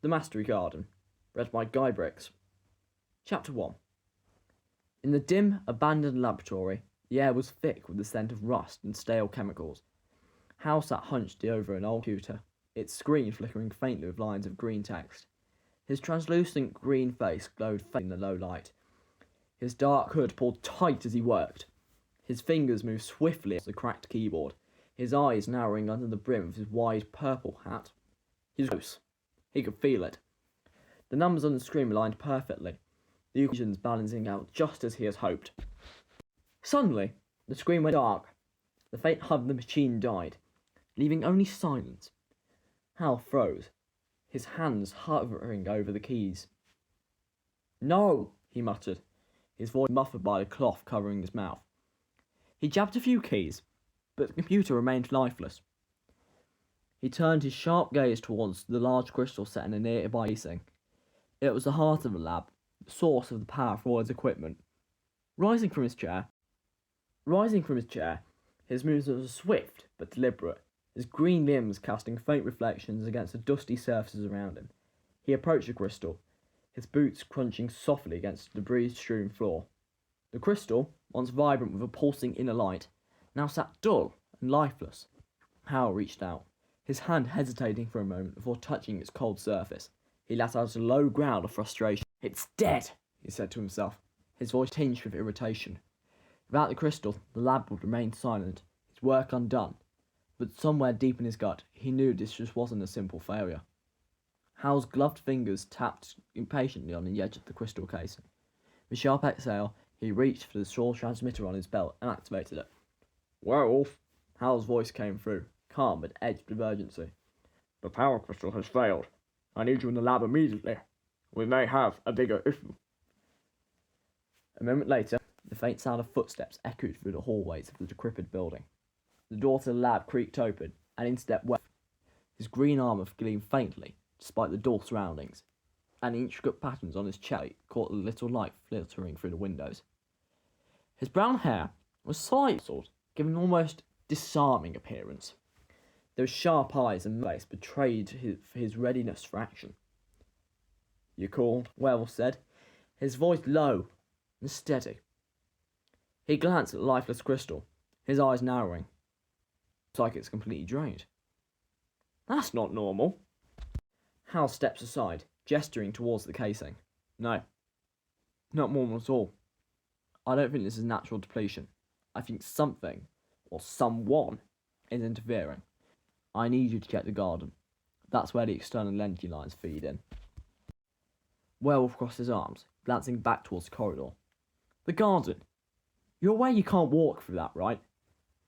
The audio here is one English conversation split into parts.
The Mastery Garden, read by Guy Briggs. Chapter 1. In the dim, abandoned laboratory, the air was thick with the scent of rust and stale chemicals. Hal sat hunched over an old computer, its screen flickering faintly with lines of green text. His translucent green face glowed faintly in the low light. His dark hood pulled tight as he worked. His fingers moved swiftly across the cracked keyboard, his eyes narrowing under the brim of his wide purple hat. He was close. He could feel it. The numbers on the screen aligned perfectly, the equations balancing out just as he had hoped. Suddenly, the screen went dark. The faint hum of the machine died, leaving only silence. Hal froze, his hands hovering over the keys. "No," he muttered, his voice muffled by the cloth covering his mouth. He jabbed a few keys, but the computer remained lifeless. He turned his sharp gaze towards the large crystal set in a nearby casing. It was the heart of the lab, the source of the power for all his equipment. Rising from his chair, his movements were swift but deliberate, his green limbs casting faint reflections against the dusty surfaces around him. He approached the crystal, his boots crunching softly against the debris-strewn floor. The crystal, once vibrant with a pulsing inner light, now sat dull and lifeless. Hal reached out, his hand hesitating for a moment before touching its cold surface. He let out a low growl of frustration. "It's dead," he said to himself, his voice tinged with irritation. Without the crystal, the lab would remain silent, his work undone. But somewhere deep in his gut, he knew this just wasn't a simple failure. Hal's gloved fingers tapped impatiently on the edge of the crystal casing. With a sharp exhale, he reached for the small transmitter on his belt and activated it. "Werewolf," Hal's voice came through, calm but edged with urgency. "The power crystal has failed. I need you in the lab immediately. We may have a bigger issue." A moment later, the faint sound of footsteps echoed through the hallways of the decrepit building. The door to the lab creaked open, and in stepped Webb. His green armour gleamed faintly, despite the dull surroundings, and the intricate patterns on his chest caught the little light filtering through the windows. His brown hair was slightly tousled, giving an almost disarming appearance. Those sharp eyes and face betrayed his readiness for action. "You called?" Werewolf said, his voice low and steady. He glanced at the lifeless crystal, his eyes narrowing. "Looks like it's completely drained." "That's not normal." Hal steps aside, gesturing towards the casing. "No, not normal at all. I don't think this is natural depletion. I think something, or someone, is interfering. I need you to check the garden. That's where the external energy lines feed in." Werewolf crossed his arms, glancing back towards the corridor. "The garden? You're aware you can't walk through that, right?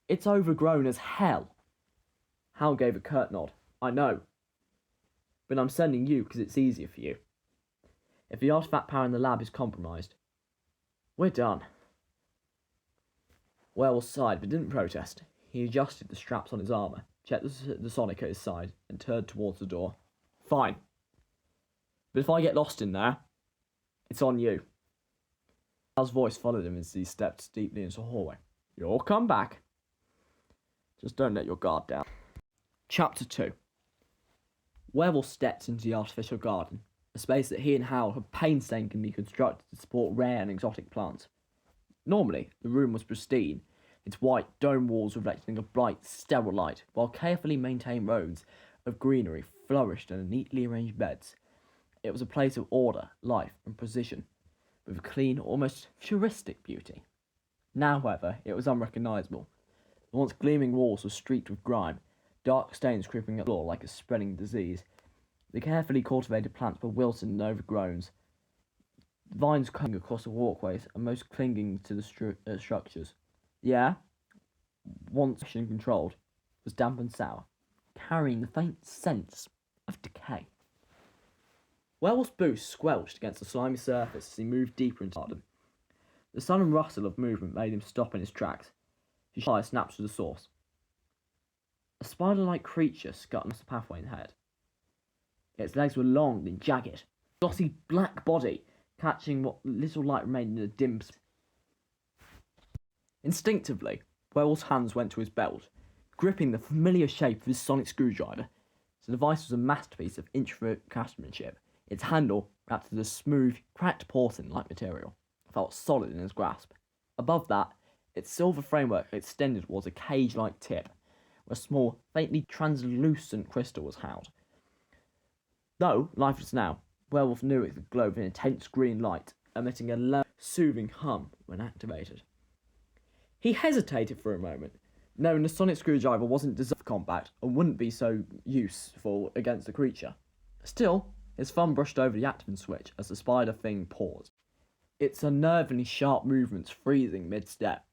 It's overgrown as hell." Hal gave a curt nod. "I know. But I'm sending you because it's easier for you. If the artifact power in the lab is compromised, we're done." Werewolf sighed but didn't protest. He adjusted the straps on his armour, checked the sonic at his side, and turned towards the door. "Fine. But if I get lost in there, it's on you." Hal's voice followed him as he stepped deeply into the hallway. "You'll come back. Just don't let your guard down." Chapter 2. Werewolf stepped into the artificial garden, a space that he and Hal had painstakingly constructed to support rare and exotic plants. Normally, the room was pristine, its white dome walls reflecting a bright, sterile light, while carefully maintained rows of greenery flourished in neatly arranged beds. It was a place of order, life, and precision, with a clean, almost futuristic beauty. Now, however, it was unrecognisable. The once gleaming walls were streaked with grime, dark stains creeping up the floor like a spreading disease. The carefully cultivated plants were wilted and overgrown, vines coming across the walkways and most clinging to the structures. The air, once fresh and controlled, was damp and sour, carrying the faint sense of decay. Werewolf's boots squelched against the slimy surface as he moved deeper into the garden. The sudden rustle of movement made him stop in his tracks. His eye snapped to the source. A spider-like creature scut across the pathway ahead. Its legs were long and jagged, glossy black body catching what little light remained in a dim space. Instinctively, Werewolf's hands went to his belt, gripping the familiar shape of his sonic screwdriver. The device was a masterpiece of intricate craftsmanship. Its handle, wrapped in a smooth, cracked porcelain-like material, felt solid in his grasp. Above that, its silver framework extended towards a cage-like tip, where a small, faintly translucent crystal was housed. Though lifeless now, Werewolf knew it could glow with an intense green light, emitting a low, soothing hum when activated. He hesitated for a moment, knowing the sonic screwdriver wasn't designed for combat and wouldn't be so useful against the creature. Still, his thumb brushed over the activation switch as the spider thing paused, its unnervingly sharp movements freezing mid-step,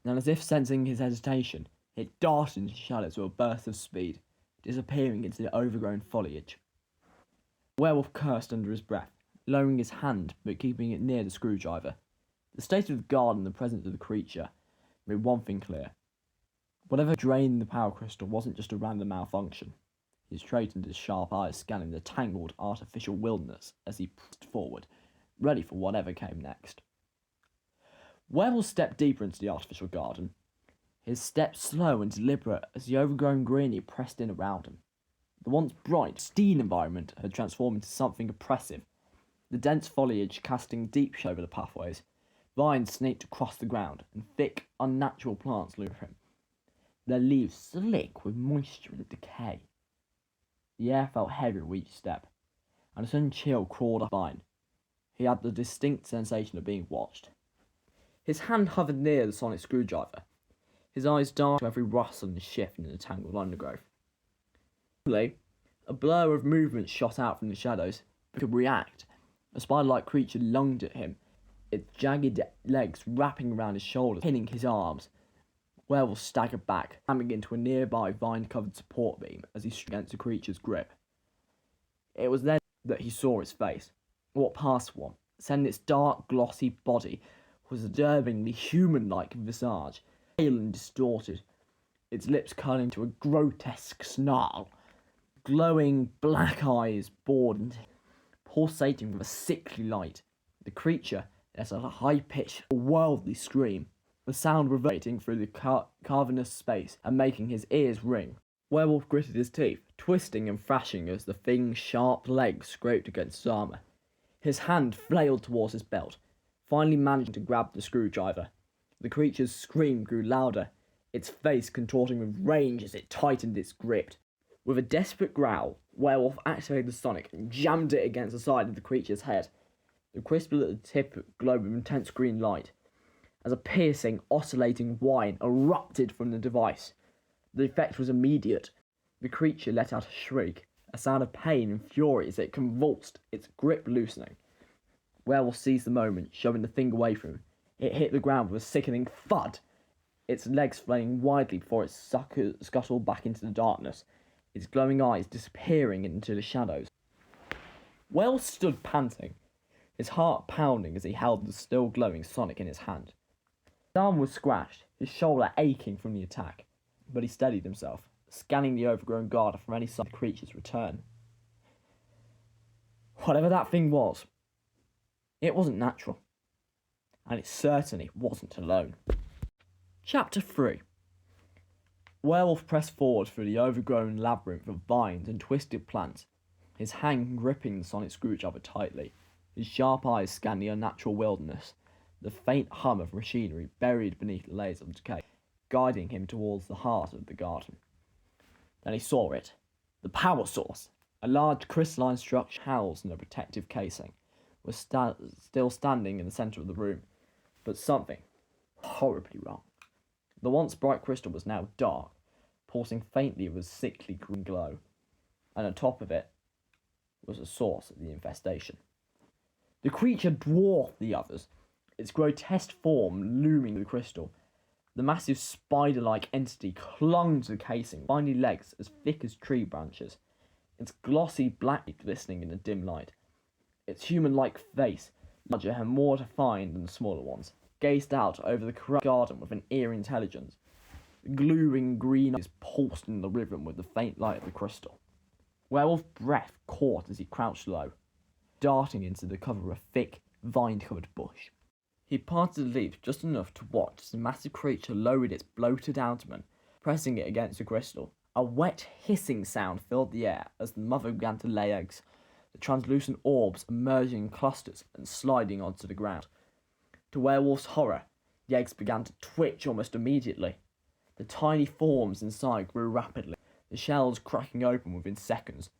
and as if sensing his hesitation, it darted into the shadows with a burst of speed, disappearing into the overgrown foliage. The werewolf cursed under his breath, lowering his hand but keeping it near the screwdriver. The state of the guard and the presence of the creature made one thing clear. Whatever drained the power crystal wasn't just a random malfunction. He straightened his sharp eyes, scanning the tangled artificial wilderness as he pressed forward, ready for whatever came next. Werewolf stepped deeper into the artificial garden, his steps slow and deliberate as the overgrown greenery pressed in around him. The once bright, pristine environment had transformed into something oppressive, the dense foliage casting deep shadow over the pathways. Vines snaked across the ground, and thick, unnatural plants loomed him, their leaves slick with moisture and decay. The air felt heavier with each step, and a sudden chill crawled up his spine. He had the distinct sensation of being watched. His hand hovered near the sonic screwdriver, his eyes dark to every rustle and shift in the tangled undergrowth. Suddenly, a blur of movement shot out from the shadows. He could react. A spider-like creature lunged at him, its jagged legs wrapping around his shoulders, pinning his arms. Werewolf staggered back, slamming into a nearby vine-covered support beam as he struck against the creature's grip. It was then that he saw its face, what past one, sending its dark, glossy body was a disturbingly human-like visage, pale and distorted, its lips curling to a grotesque snarl. Glowing black eyes bored and pulsating with a sickly light. The creature let out a high-pitched, worldly scream, the sound reverberating through the cavernous space and making his ears ring. Werewolf gritted his teeth, twisting and thrashing as the thing's sharp legs scraped against his armour. His hand flailed towards his belt, finally managing to grab the screwdriver. The creature's scream grew louder, its face contorting with rage as it tightened its grip. With a desperate growl, Werewolf activated the sonic and jammed it against the side of the creature's head. The crystal at the tip glowed with intense green light, as a piercing, oscillating whine erupted from the device. The effect was immediate. The creature let out a shriek, a sound of pain and fury as it convulsed, its grip loosening. Werewolf seized the moment, shoving the thing away from him. It hit the ground with a sickening thud, its legs flailing widely before it scuttled back into the darkness, its glowing eyes disappearing into the shadows. Werewolf stood panting, his heart pounding as he held the still glowing sonic in his hand. His arm was scratched, his shoulder aching from the attack, but he steadied himself, scanning the overgrown garden for any sign of the creature's return. Whatever that thing was, it wasn't natural, and it certainly wasn't alone. Chapter 3. Werewolf pressed forward through the overgrown labyrinth of vines and twisted plants, his hand gripping the sonic screwdriver tightly. His sharp eyes scanned the unnatural wilderness, the faint hum of machinery buried beneath the layers of decay, guiding him towards the heart of the garden. Then he saw it. The power source, a large crystalline structure housed in a protective casing, was still standing in the centre of the room, but something horribly wrong. The once bright crystal was now dark, pulsing faintly with a sickly green glow, and on top of it was the source of the infestation. The creature dwarfed the others, its grotesque form looming in the crystal. The massive spider-like entity clung to the casing, spiny legs as thick as tree branches, its glossy black glistening in the dim light. Its human-like face, larger and more defined than the smaller ones, gazed out over the corrupt garden with an eerie intelligence. The glowing green eyes pulsed in the rhythm with the faint light of the crystal. Werewolf's breath caught as he crouched low, darting into the cover of a thick, vine-covered bush. He parted the leaves just enough to watch as the massive creature lowered its bloated abdomen, pressing it against the crystal. A wet hissing sound filled the air as the mother began to lay eggs, the translucent orbs emerging in clusters and sliding onto the ground. To Werewolf's horror, the eggs began to twitch almost immediately. The tiny forms inside grew rapidly, the shells cracking open within seconds.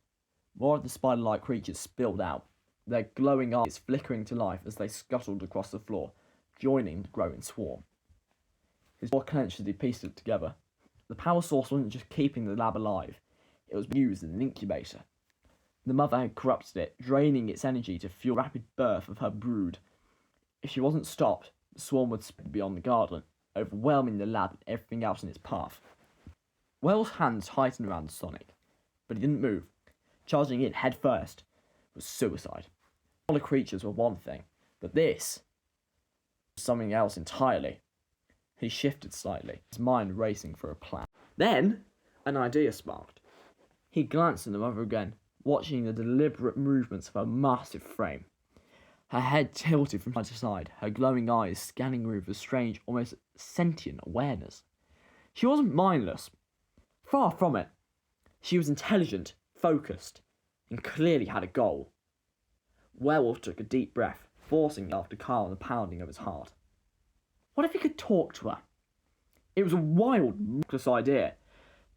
More of the spider-like creatures spilled out, their glowing eyes flickering to life as they scuttled across the floor, joining the growing swarm. His jaw clenched as he pieced it together. The power source wasn't just keeping the lab alive, it was used as an incubator. The mother had corrupted it, draining its energy to fuel the rapid birth of her brood. If she wasn't stopped, the swarm would spread beyond the garden, overwhelming the lab and everything else in its path. Wells' hands tightened around Sonic, but he didn't move. Charging in head first was suicide. Smaller creatures were one thing, but this was something else entirely. He shifted slightly, his mind racing for a plan. Then, an idea sparked. He glanced at the mother again, watching the deliberate movements of her massive frame. Her head tilted from side to side, her glowing eyes scanning her with a strange, almost sentient awareness. She wasn't mindless. Far from it. She was intelligent, focused, and clearly had a goal. Werewolf took a deep breath, forcing himself to calm the pounding of his heart. What if he could talk to her? It was a wild, reckless idea,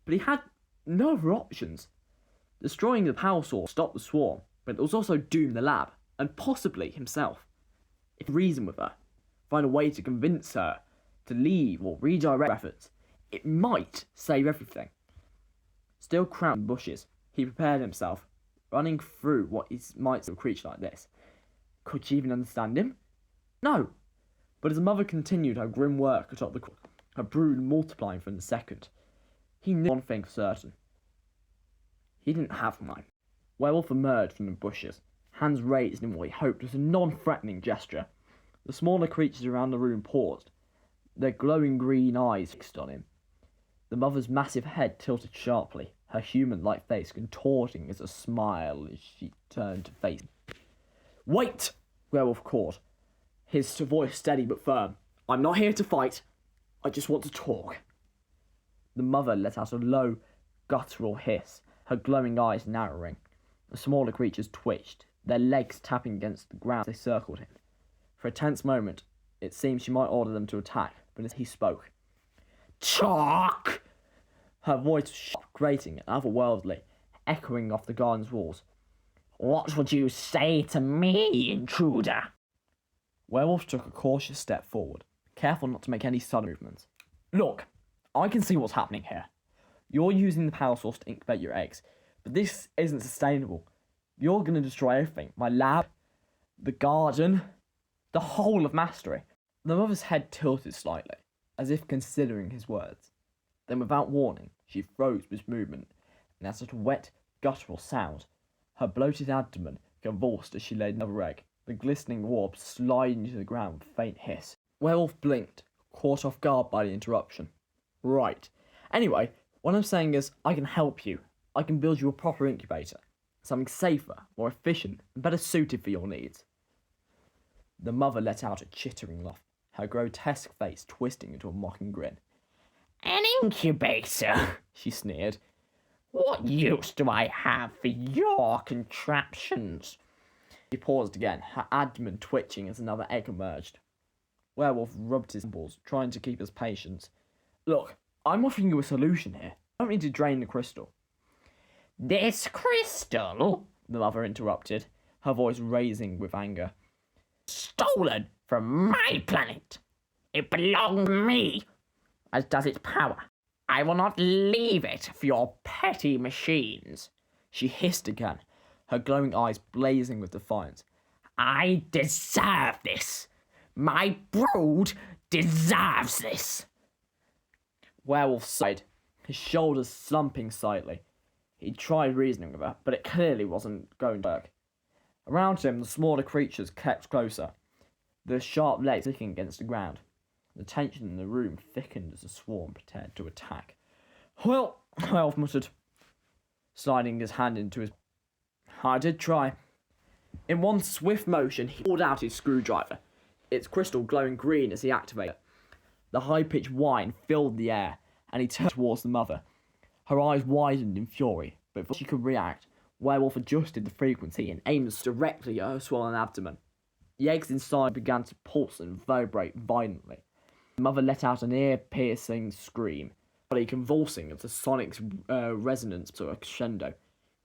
but he had no other options. Destroying the power source stopped the swarm, but it was also doom the lab, and possibly himself. If he reasoned with her, find a way to convince her to leave or redirect efforts, it might save everything. Still crouched in bushes, he prepared himself, running through what he might see a creature like this. Could she even understand him? No. But as the mother continued her grim work atop the her brood multiplying from the second, he knew one thing for certain. He didn't have mine. Werewolf emerged from the bushes, hands raised in what he hoped was a non-threatening gesture. The smaller creatures around the room paused, their glowing green eyes fixed on him. The mother's massive head tilted sharply, her human-like face contorting as a smile as she turned to face him. Wait! Werewolf called, his voice steady but firm. I'm not here to fight. I just want to talk. The mother let out a low, guttural hiss, her glowing eyes narrowing. The smaller creatures twitched, their legs tapping against the ground as they circled him. For a tense moment, it seemed she might order them to attack, but as he spoke, talk! Her voice was sharp, grating, and otherworldly, echoing off the garden's walls. What would you say to me, intruder? Werewolf took a cautious step forward, careful not to make any sudden movements. Look, I can see what's happening here. You're using the power source to incubate your eggs, but this isn't sustainable. You're going to destroy everything. My lab, the garden, the whole of Mastery. The mother's head tilted slightly, as if considering his words. Then, without warning, she froze with movement, and as a wet, guttural sound, her bloated abdomen convulsed as she laid another egg, the glistening orb sliding to the ground with a faint hiss. Werewolf blinked, caught off guard by the interruption. Right. Anyway, what I'm saying is, I can help you. I can build you a proper incubator. Something safer, more efficient, and better suited for your needs. The mother let out a chittering laugh, her grotesque face twisting into a mocking grin. An incubator, she sneered. What use do I have for your contraptions? She paused again, her abdomen twitching as another egg emerged. Werewolf rubbed his balls, trying to keep his patience. Look, I'm offering you a solution here. I don't need to drain the crystal. This crystal? The mother interrupted, her voice raising with anger. Stolen from my planet. It belongs to me, as does its power. I will not leave it for your petty machines. She hissed again, her glowing eyes blazing with defiance. I deserve this. My brood deserves this. Werewolf sighed, his shoulders slumping slightly. He tried reasoning with her, but it clearly wasn't going to work. Around him, the smaller creatures kept closer, their sharp legs sticking against the ground. The tension in the room thickened as the swarm prepared to attack. Well, Werewolf muttered, sliding his hand into his... I did try. In one swift motion, he pulled out his screwdriver, its crystal glowing green as he activated it. The high-pitched whine filled the air, and he turned towards the mother. Her eyes widened in fury, but before she could react, Werewolf adjusted the frequency and aimed directly at her swollen abdomen. The eggs inside began to pulse and vibrate violently. The mother let out an ear-piercing scream, body convulsing as the sonic's resonance to a crescendo.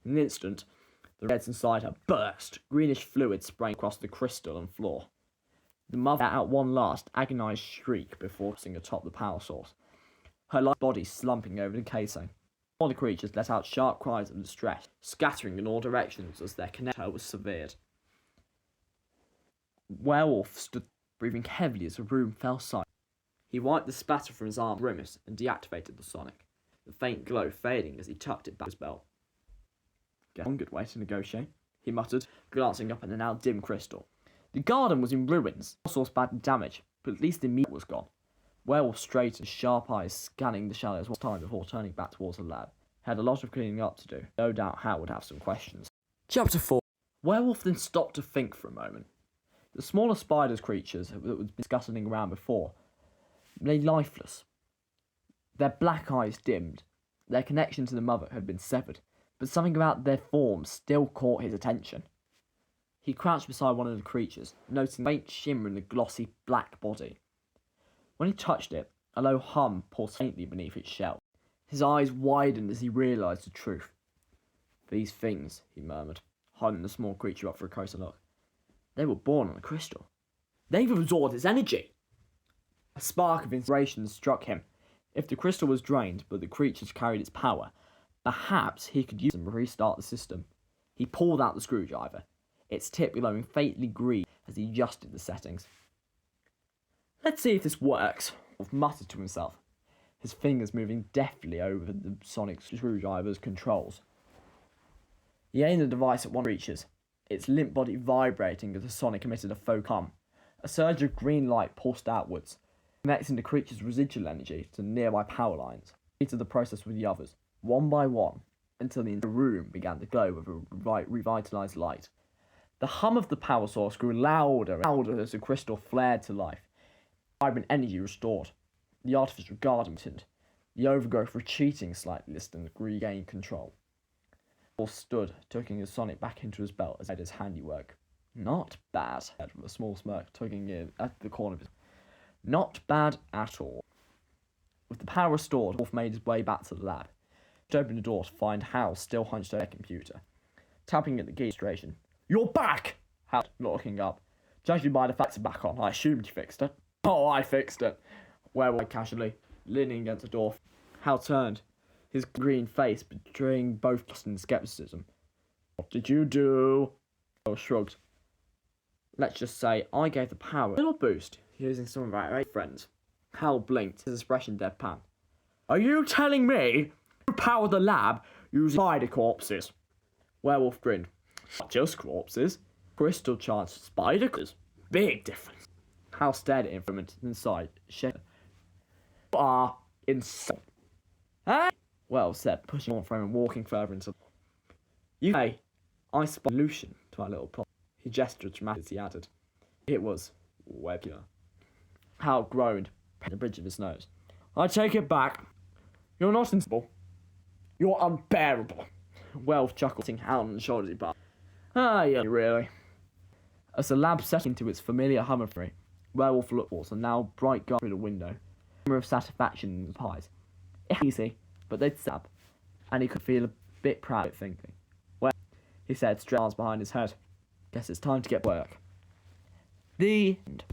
In an instant, the reds inside her burst, greenish fluid spraying across the crystal and floor. The mother let out one last agonized shriek before crossing atop the power source, her light body slumping over the casing. All the creatures let out sharp cries of distress, scattering in all directions as their connector was severed. Werewolf stood breathing heavily as the room fell silent. He wiped the spatter from his arm, grimaced, and deactivated the sonic, the faint glow fading as he tucked it back his belt. "Guess one good way to negotiate," he muttered, glancing up at the now dim crystal. The garden was in ruins, all sorts badly damaged, but at least the meat was gone. Werewolf straightened, his sharp eyes scanning the shadows one time before turning back towards the lab. He had a lot of cleaning up to do. No doubt Hal would have some questions. Chapter 4. Werewolf then stopped to think for a moment. The smaller spiders creatures that had been scuttling around before lay lifeless. Their black eyes dimmed. Their connection to the mother had been severed, but something about their forms still caught his attention. He crouched beside one of the creatures, noticing the faint shimmer in the glossy black body. When he touched it, a low hum pulsed faintly beneath its shell. His eyes widened as he realised the truth. "These things," he murmured, holding the small creature up for a closer look. "They were born on a crystal. They've absorbed its energy." A spark of inspiration struck him. If the crystal was drained, but the creatures carried its power, perhaps he could use them to restart the system. He pulled out the screwdriver, its tip glowing faintly green as he adjusted the settings. "Let's see if this works," Wolf muttered to himself, his fingers moving deftly over the sonic screwdriver's controls. He aimed the device at one of the creatures, its limp body vibrating as the sonic emitted a faux hum. A surge of green light pulsed outwards, connecting the creature's residual energy to nearby power lines. He repeated the process with the others, one by one, until the entire room began to glow with a revitalized light. The hum of the power source grew louder and louder as the crystal flared to life. Vibrant energy restored. The artificial garden turned, the overgrowth retreating slightly as it regained control. Paul stood, tucking his sonic back into his belt as he did his handiwork. "Not bad," he said with a small smirk, tugging in at the corner of his. "Not bad at all." With the power restored, Wolf made his way back to the lab. He opened the door to find Hal still hunched over their computer, tapping at the key station. "You're back!" Hal, not looking up. "Judging by the facts are back on, I assumed you fixed it." "Oh, I fixed it," Werewolf casually, leaning against the door. Hal turned, his green face betraying both trust and skepticism. "What did you do?" Hal shrugged. "Let's just say I gave the power a little boost using some of our eight friends." Hal blinked, his expression deadpan. "Are you telling me you powered the lab using spider corpses?" Werewolf grinned. "Not just corpses. Crystal charged spider corpses. Big difference." Hal stared at him for a minute and sighed, shaking. "You are insane." "Hey!" Wells said, pushing on from him and walking further into the... "You say I spot solution to our little problem." He gestured dramatically as he added, "It was Webular." Hal groaned, patting the bridge of his nose. "I take it back. You're not insensible. You're unbearable." Wells chuckled, hitting Hal on the shoulder. But "Ah, yeah, really." As the lab set into its familiar hum of fury, Werewolf looked towards a now bright guard through the window, a glimmer of satisfaction in his eyes. "It's easy, but they'd stab," and he could feel a bit proud of it thinking. "Well," he said, stretching his arms behind his head, "guess it's time to get work." The end.